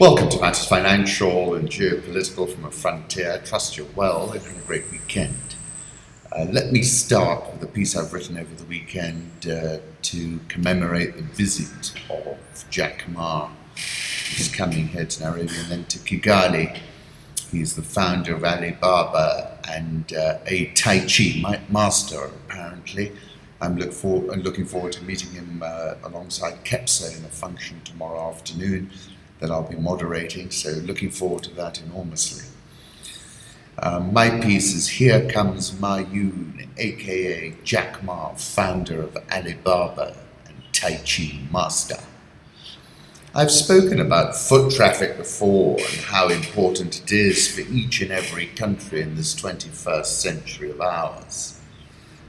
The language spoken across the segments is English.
Welcome to Matters Financial and Geopolitical from a Frontier. I trust you're well and had a great weekend. Let me start with a piece I've written over the weekend to commemorate the visit of Jack Ma. He's coming here to Nairobi and then to Kigali. He's the founder of Alibaba and a Tai Chi master, apparently. I'm looking forward to meeting him alongside Kepsa in a function tomorrow afternoon that I'll be moderating, so looking forward to that enormously. My piece is Here Comes Ma Yun, aka Jack Ma, founder of Alibaba and Tai Chi master. I've spoken about foot traffic before and how important it is for each and every country in this 21st century of ours.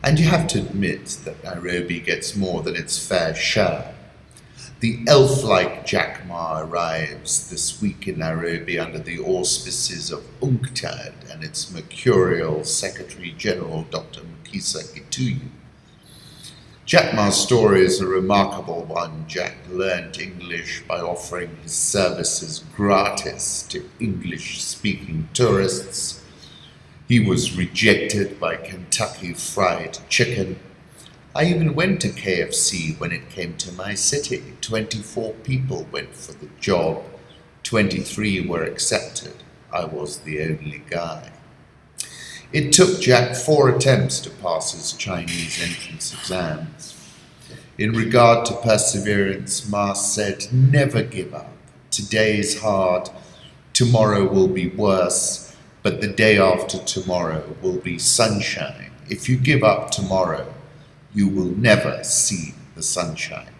And you have to admit that Nairobi gets more than its fair share. The elf-like Jack Ma arrives this week in Nairobi under the auspices of UNCTAD and its mercurial Secretary-General Dr. Mukisa Gituyu. Jack Ma's story is a remarkable one. Jack learned English by offering his services gratis to English-speaking tourists. He was rejected by Kentucky Fried Chicken. I even went to KFC when it came to my city. 24 people went for the job. 23 were accepted. I was the only guy. It took Jack 4 attempts to pass his Chinese entrance exams. In regard to perseverance, Ma said, never give up. Today is hard. Tomorrow will be worse. But the day after tomorrow will be sunshine. If you give up tomorrow, you will never see the sunshine.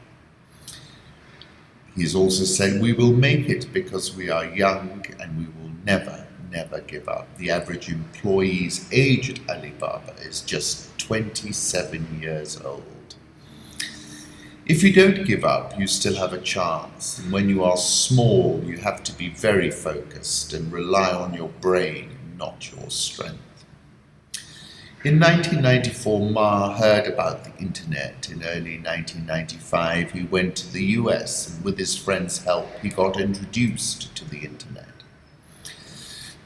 He has also said, we will make it because we are young and we will never give up. The average employee's age at Alibaba is just 27 years old. If you don't give up, you still have a chance. And when you are small, you have to be very focused and rely on your brain, not your strength. In 1994, Ma heard about the internet. In early 1995, he went to the US, and with his friend's help, he got introduced to the internet.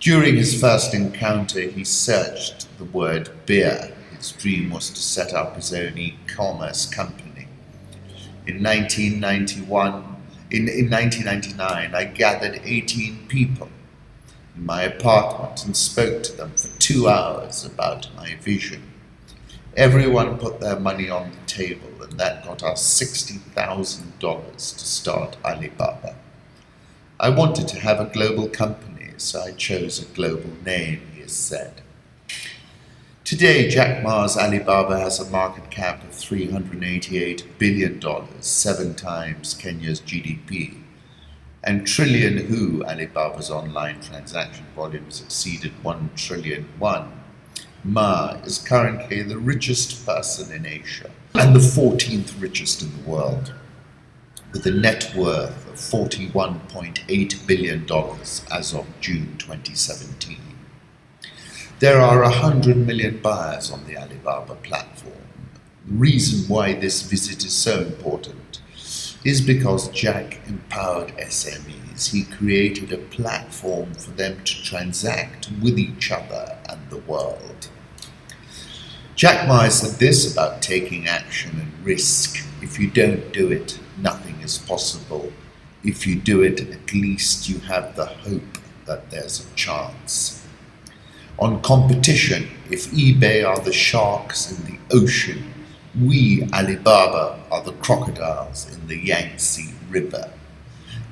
During his first encounter, he searched the word beer. His dream was to set up his own e-commerce company. In 1999, I gathered 18 people in my apartment and spoke to them for 2 hours about my vision. Everyone put their money on the table, and that got us $60,000 to start Alibaba. I wanted to have a global company, so I chose a global name, he has said. Today, Jack Ma's Alibaba has a market cap of $388 billion, 7 times Kenya's GDP. And Trillion Who, Alibaba's online transaction volumes exceeded 1 trillion won. Ma is currently the richest person in Asia and the 14th richest in the world, with a net worth of $41.8 billion as of June 2017. There are 100 million buyers on the Alibaba platform. The reason why this visit is so important is because Jack empowered SMEs. He created a platform for them to transact with each other and the world. Jack Ma said this about taking action and risk. If you don't do it, nothing is possible. If you do it, at least you have the hope that there's a chance. On competition, if eBay are the sharks in the ocean, we, Alibaba, are the crocodiles in the Yangtze River.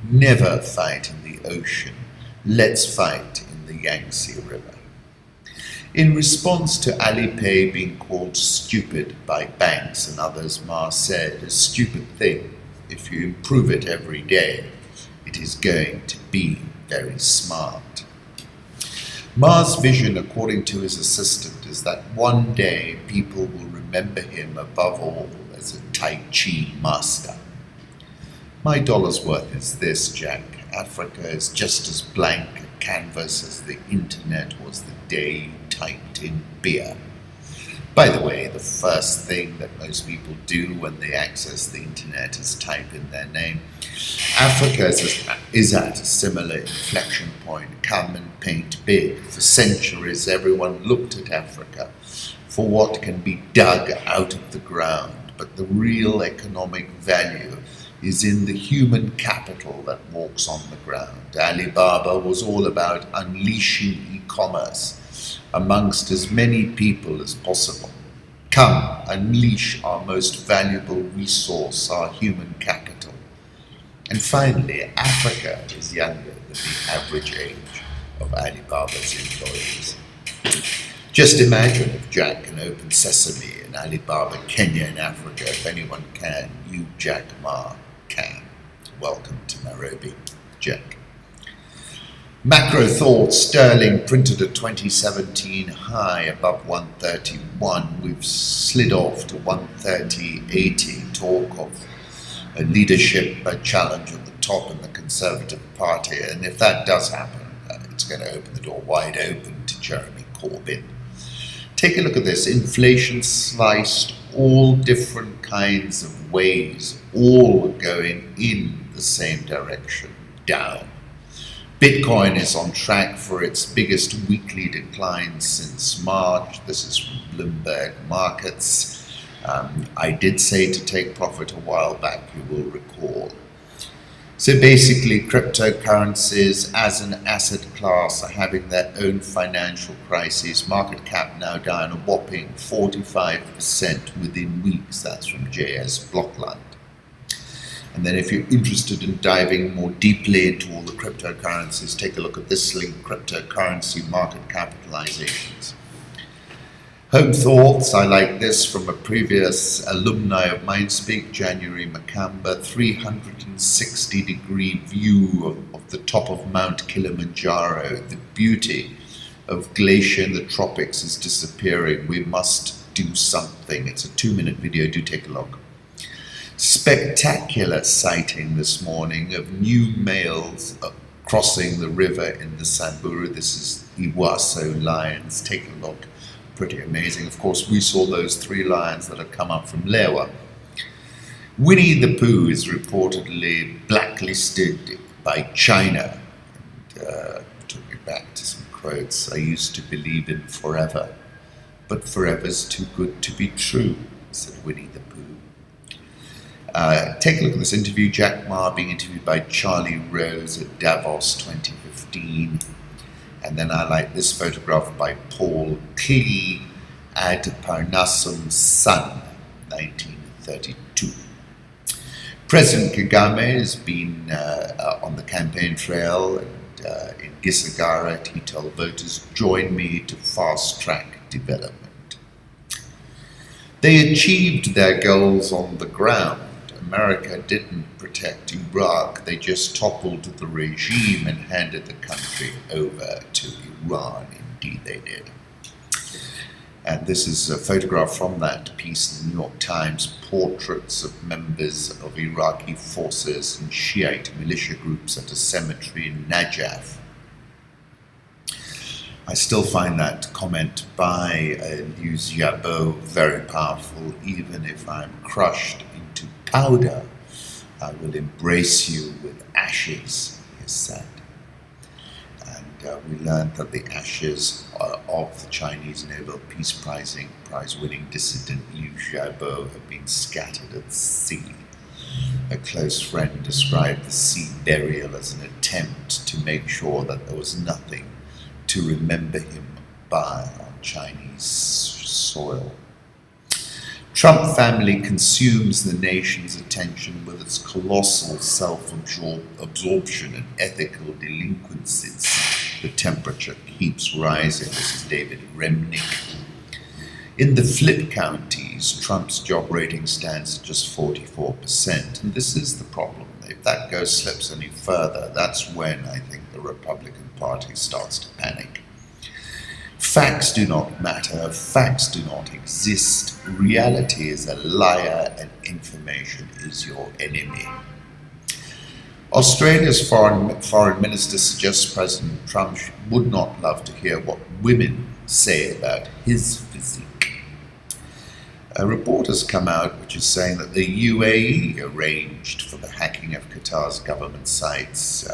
Never fight in the ocean. Let's fight in the Yangtze River. In response to Alipay being called stupid by banks and others, Ma said, a stupid thing, if you improve it every day, it is going to be very smart. Ma's vision, according to his assistant, is that one day people will remember him above all as a Tai Chi master. My dollar's worth is this, Jack. Africa is just as blank a canvas as the internet was the day you typed in beer. By the way, the first thing that most people do when they access the internet is type in their name. Africa is at a similar inflection point. Come and paint big. For centuries, everyone looked at Africa for what can be dug out of the ground, but the real economic value is in the human capital that walks on the ground. Alibaba was all about unleashing e-commerce amongst as many people as possible. Come, unleash our most valuable resource, our human capital. And finally, Africa is younger than the average age of Alibaba's employees. Just imagine if Jack can open Sesame in Alibaba, Kenya and Africa. If anyone can, you, Jack Ma, can. Welcome to Nairobi, Jack. Macro thoughts, sterling printed a 2017 high above 131. We've slid off to 130.80. Talk of a leadership challenge at the top in the Conservative Party. And if that does happen, it's going to open the door wide open to Jeremy Corbyn. Take a look at this. Inflation sliced all different kinds of ways, all going in the same direction, down. Bitcoin is on track for its biggest weekly decline since March. This is from Bloomberg Markets. I did say to take profit a while back, you will recall. So basically, cryptocurrencies as an asset class are having their own financial crises. Market cap now down a whopping 45% within weeks. That's from JS Blockland. And then if you're interested in diving more deeply into all the cryptocurrencies, take a look at this link, Cryptocurrency Market Capitalizations. Home thoughts, I like this from a previous alumni of Mindspeak, January Makamba, 360-degree view of the top of Mount Kilimanjaro. The beauty of glacier in the tropics is disappearing. We must do something. It's a 2-minute video, do take a look. Spectacular sighting this morning of new males crossing the river in the Samburu. This is Iwaso lions. Take a look. Pretty amazing. Of course, we saw those 3 lions that had come up from Lewa. Winnie the Pooh is reportedly blacklisted by China. And, took me back to some quotes. I used to believe in forever, but forever's too good to be true, said Winnie the Pooh. Take a look at this interview. Jack Ma being interviewed by Charlie Rose at Davos 2015. And then I like this photograph by Paul Klee, Ad Parnassum's son, 1932. President Kagame has been on the campaign trail and in Gisagara. He told voters, join me to fast-track development. They achieved their goals on the ground. America didn't protect Iraq, they just toppled the regime and handed the country over to Iran. Indeed they did. And this is a photograph from that piece in the New York Times, portraits of members of Iraqi forces and Shiite militia groups at a cemetery in Najaf. I still find that comment by Liu Xiaobo very powerful. Even if I'm crushed into powder, I will embrace you with ashes, he said. And we learned that the ashes of the Chinese Nobel Peace Prize-winning dissident Liu Xiaobo have been scattered at sea. A close friend described the sea burial as an attempt to make sure that there was nothing to remember him by on Chinese soil. Trump family consumes the nation's attention with its colossal self-absorption and ethical delinquencies. The temperature keeps rising. This is David Remnick. In the flip counties, Trump's job rating stands at just 44%. And this is the problem. If that slips any further, that's when I think the Republican Party starts to panic. Facts do not matter. Facts do not exist. Reality is a liar and information is your enemy. Australia's foreign minister suggests President Trump would not love to hear what women say about his physique. A report has come out which is saying that the UAE arranged for the hacking of Qatar's government sites,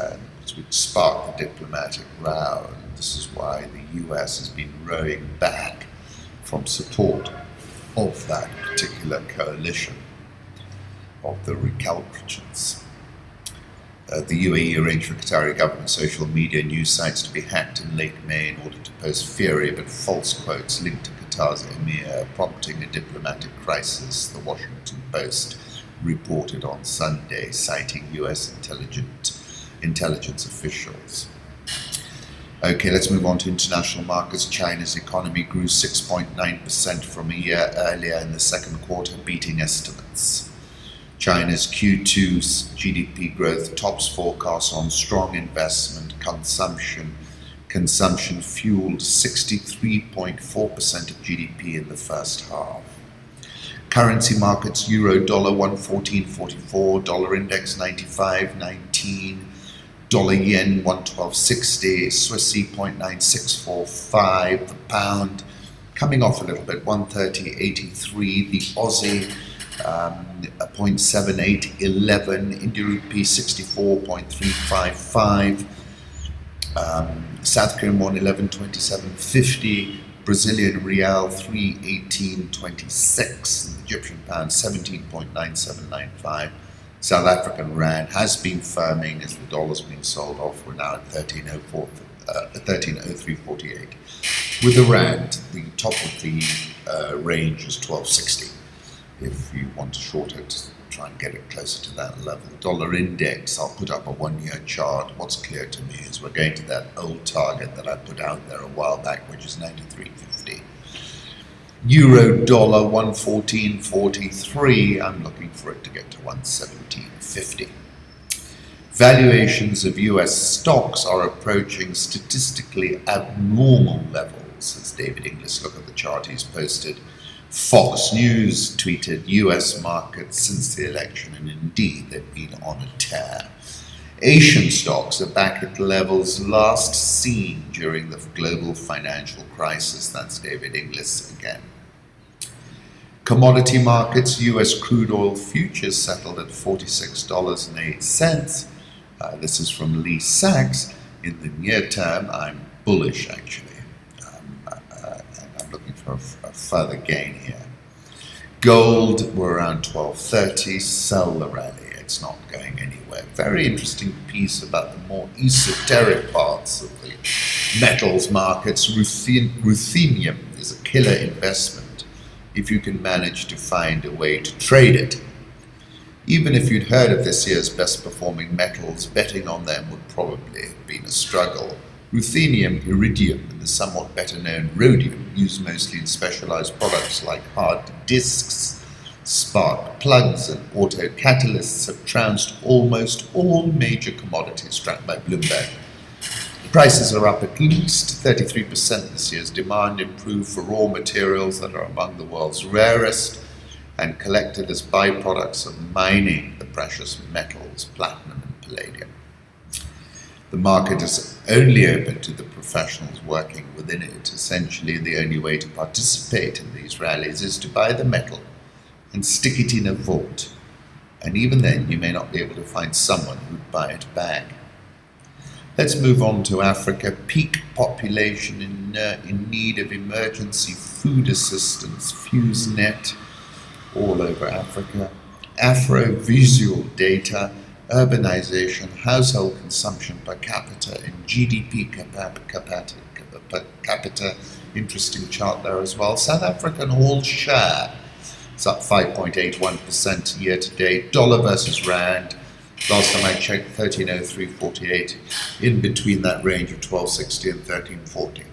which sparked the diplomatic row. And this is why the US has been rowing back from support of that particular coalition of the recalcitrants. The UAE arranged for Qatari government social media news sites to be hacked in late May in order to post fury but false quotes linked to Qatar's emir, prompting a diplomatic crisis, the Washington Post reported on Sunday, citing US intelligence officials. Okay, let's move on to international markets. China's economy grew 6.9% from a year earlier in the second quarter, beating estimates. China's Q2's GDP growth tops forecasts on strong investment. Consumption fueled 63.4% of GDP in the first half. Currency markets: euro dollar 114.44, dollar index 95.19, dollar yen 112.60, Swissy 0.9645, the pound coming off a little bit 130.83, the Aussie 0.7811, Indian rupee 64.355, South Korean won 11.2750, Brazilian real 3.1826, and the Egyptian pound 17.9795. South African rand has been firming as the dollar's been sold off. We're now at 13.0348. With the rand, the top of the range is 12.60. If you want to short it, try and get it closer to that level. Dollar index, I'll put up a 1-year chart. What's clear to me is we're going to that old target that I put out there a while back, which is 93.50. Euro dollar 114.43. I'm looking for it to get to 117.50. Valuations of US stocks are approaching statistically abnormal levels, as David Inglis, look at the chart he's posted. Fox News tweeted US markets since the election, and indeed they've been on a tear. Asian stocks are back at levels last seen during the global financial crisis. That's David Inglis again. Commodity markets: US crude oil futures settled at $46.08. This is from Lee Sachs. In the near term, I'm bullish actually. Looking for a further gain here. Gold, we're around 12.30. Sell the rally. It's not going anywhere. Very interesting piece about the more esoteric parts of the metals markets. Ruthenium is a killer investment if you can manage to find a way to trade it. Even if you'd heard of this year's best performing metals, betting on them would probably have been a struggle. Ruthenium, iridium, and the somewhat better known rhodium, used mostly in specialized products like hard disks, spark plugs, and auto catalysts, have trounced almost all major commodities tracked by Bloomberg. Prices are up at least 33% this year as demand improved for raw materials that are among the world's rarest and collected as byproducts of mining the precious metals, platinum and palladium. The market is only open to the professionals working within it. Essentially, the only way to participate in these rallies is to buy the metal and stick it in a vault. And even then, you may not be able to find someone who'd buy it back. Let's move on to Africa. Peak population in need of emergency food assistance. FuseNet all over Africa. Afro-visual data. Urbanization, household consumption per capita, and GDP per capita. Interesting chart there as well. South African all share. It's up 5.81% year to date. Dollar versus rand. Last time I checked, 13.0348. In between that range of 12.60 and 13.40.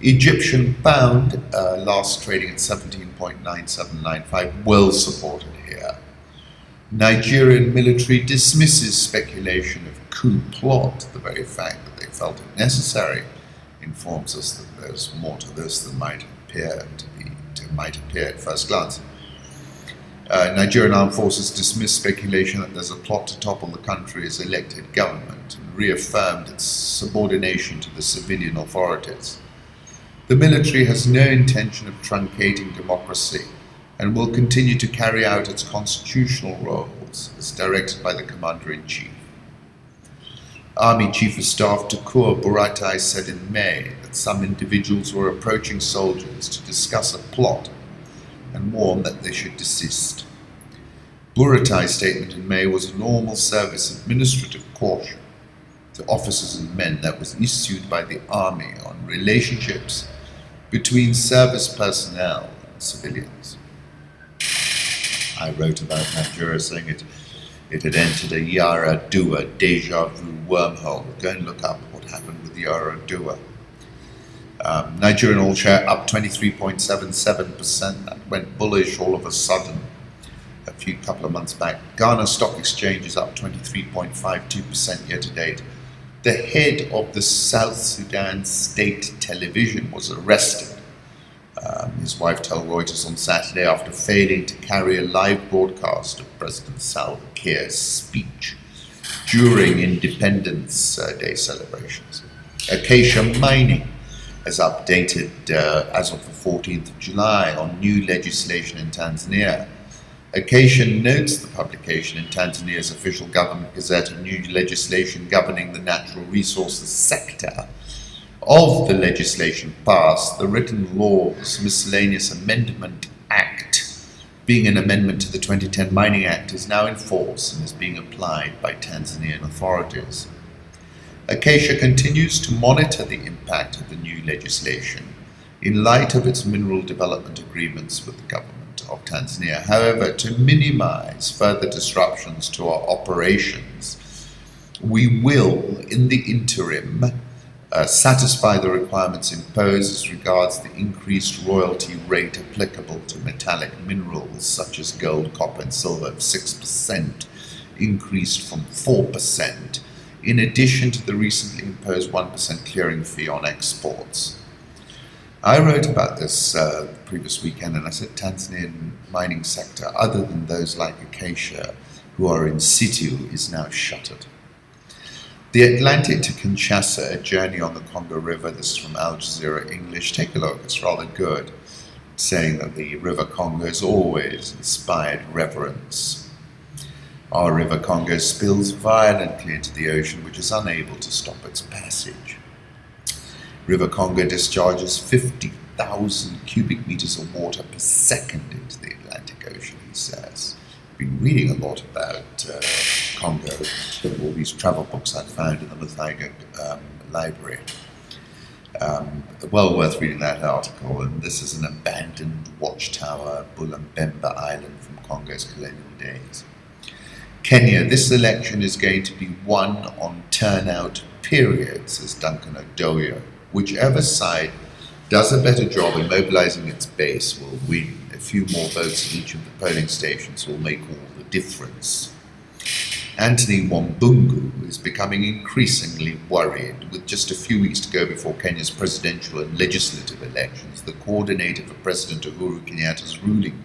Egyptian pound, last trading at 17.9795. Well supported here. Nigerian military dismisses speculation of coup plot. The very fact that they felt it necessary informs us that there's more to this than might appear at first glance. Nigerian armed forces dismissed speculation that there's a plot to topple the country's elected government and reaffirmed its subordination to the civilian authorities. The military has no intention of truncating democracy and will continue to carry out its constitutional roles as directed by the Commander-in-Chief. Army Chief of Staff Tukur Buratai said in May that some individuals were approaching soldiers to discuss a plot and warned that they should desist. Buratai's statement in May was a normal service administrative caution to officers and men that was issued by the army on relationships between service personnel and civilians. I wrote about Nigeria saying it had entered a Yaradua deja vu wormhole. Go and look up what happened with Yaradua. Nigerian oil share up 23.77%. That went bullish all of a sudden a couple of months back. Ghana Stock Exchange is up 23.52% year to date. The head of the South Sudan State Television was arrested. His wife told Reuters on Saturday after failing to carry a live broadcast of President Salva Kiir's speech during Independence Day celebrations. Acacia Mining has updated as of the 14th of July on new legislation in Tanzania. Acacia notes the publication in Tanzania's official government gazette of new legislation governing the natural resources sector. Of the legislation passed, the Written Laws Miscellaneous Amendment Act, being an amendment to the 2010 Mining Act, is now in force and is being applied by Tanzanian authorities. Acacia continues to monitor the impact of the new legislation in light of its mineral development agreements with the government of Tanzania. However, to minimize further disruptions to our operations, we will, in the interim, satisfy the requirements imposed as regards the increased royalty rate applicable to metallic minerals such as gold, copper and silver of 6%, increased from 4%, in addition to the recently imposed 1% clearing fee on exports. I wrote about this the previous weekend, and I said Tanzanian mining sector, other than those like Acacia, who are in situ, is now shuttered. The Atlantic to Kinshasa, a journey on the Congo River. This is from Al Jazeera English. Take a look, it's rather good, saying that the River Congo has always inspired reverence. Our River Congo spills violently into the ocean, which is unable to stop its passage. River Congo discharges 50,000 cubic meters of water per second into the Atlantic Ocean, he says. I've been reading a lot about Congo, all these travel books I found in the Lithaiga library. Well worth reading that article, and this is an abandoned watchtower, Bulambemba Island from Congo's colonial days. Kenya, this election is going to be won on turnout period, says Duncan Odoyo. Whichever side does a better job in mobilizing its base will win. A few more votes at each of the polling stations will make all the difference. Anthony Wambungu is becoming increasingly worried. With just a few weeks to go before Kenya's presidential and legislative elections, the coordinator for President Uhuru Kenyatta's ruling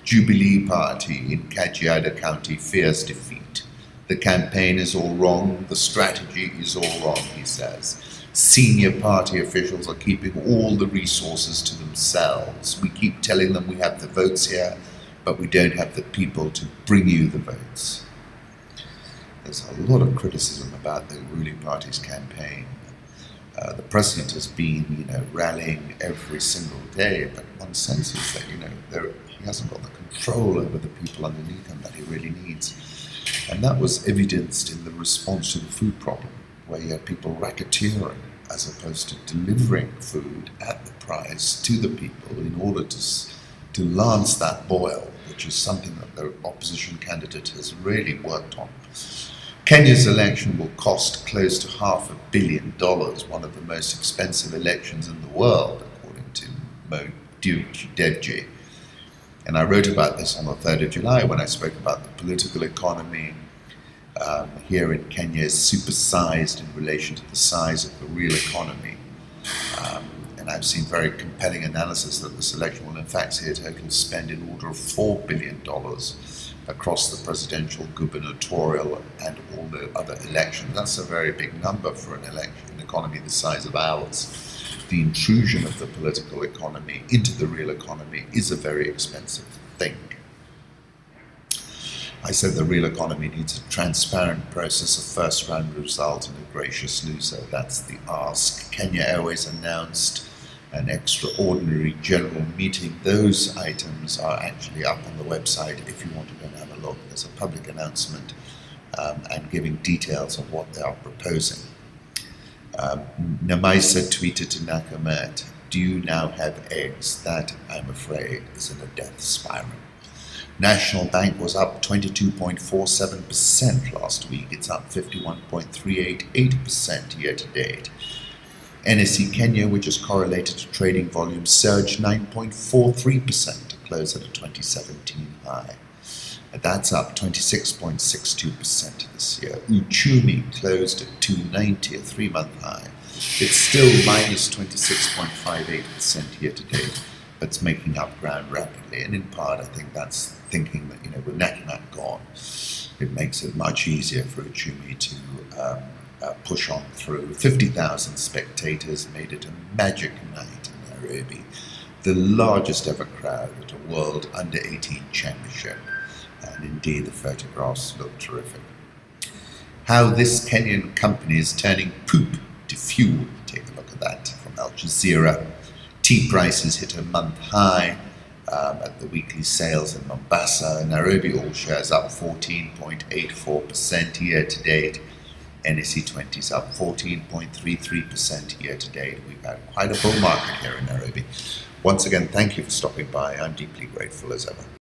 Jubilee Party in Kajiado County fears defeat. The campaign is all wrong, the strategy is all wrong, he says. Senior party officials are keeping all the resources to themselves. We keep telling them we have the votes here, but we don't have the people to bring you the votes. There's a lot of criticism about the ruling party's campaign. The president has been, rallying every single day, but one senses that, he hasn't got the control over the people underneath him that he really needs. And that was evidenced in the response to the food problem, where you had people racketeering as opposed to delivering food at the price to the people in order to lance that boil, which is something that the opposition candidate has really worked on. Kenya's election will cost close to $500 million, one of the most expensive elections in the world, according to Mo Dewji. And I wrote about this on the 3rd of July when I spoke about the political economy here in Kenya is supersized in relation to the size of the real economy. And I've seen very compelling analysis that this election will in fact see a total spend in order of $4 billion across the presidential, gubernatorial, and all the other elections. That's a very big number for an economy the size of ours. The intrusion of the political economy into the real economy is a very expensive think. I said the real economy needs a transparent process, a first round result, and a gracious loser. That's the ask. Kenya Airways announced an extraordinary general meeting. Those items are actually up on the website if you want to go and have a look. There's a public announcement and giving details of what they are proposing. Namaisa tweeted to Nakamat, "Do you now have eggs?" That, I'm afraid, is in a death spiral. National Bank was up 22.47% last week. It's up 51.388% year to date. NSE Kenya, which is correlated to trading volume, surged 9.43% to close at a 2017 high. That's up 26.62% this year. Uchumi closed at 290, a 3-month high. It's still minus 26.58% year to date, but it's making up ground rapidly. And in part, I think that's thinking that, with Nakamat gone, it makes it much easier for Uchumi to push on through. 50,000 spectators made it a magic night in Nairobi, the largest ever crowd at a World Under-18 Championship. And indeed, the photographs look terrific. How this Kenyan company is turning poop to fuel. Take a look at that from Al Jazeera. Tea prices hit a month high at the weekly sales in Mombasa. Nairobi all shares up 14.84% year to date. NSE 20 is up 14.33% year to date. We've had quite a bull market here in Nairobi. Once again, thank you for stopping by. I'm deeply grateful as ever.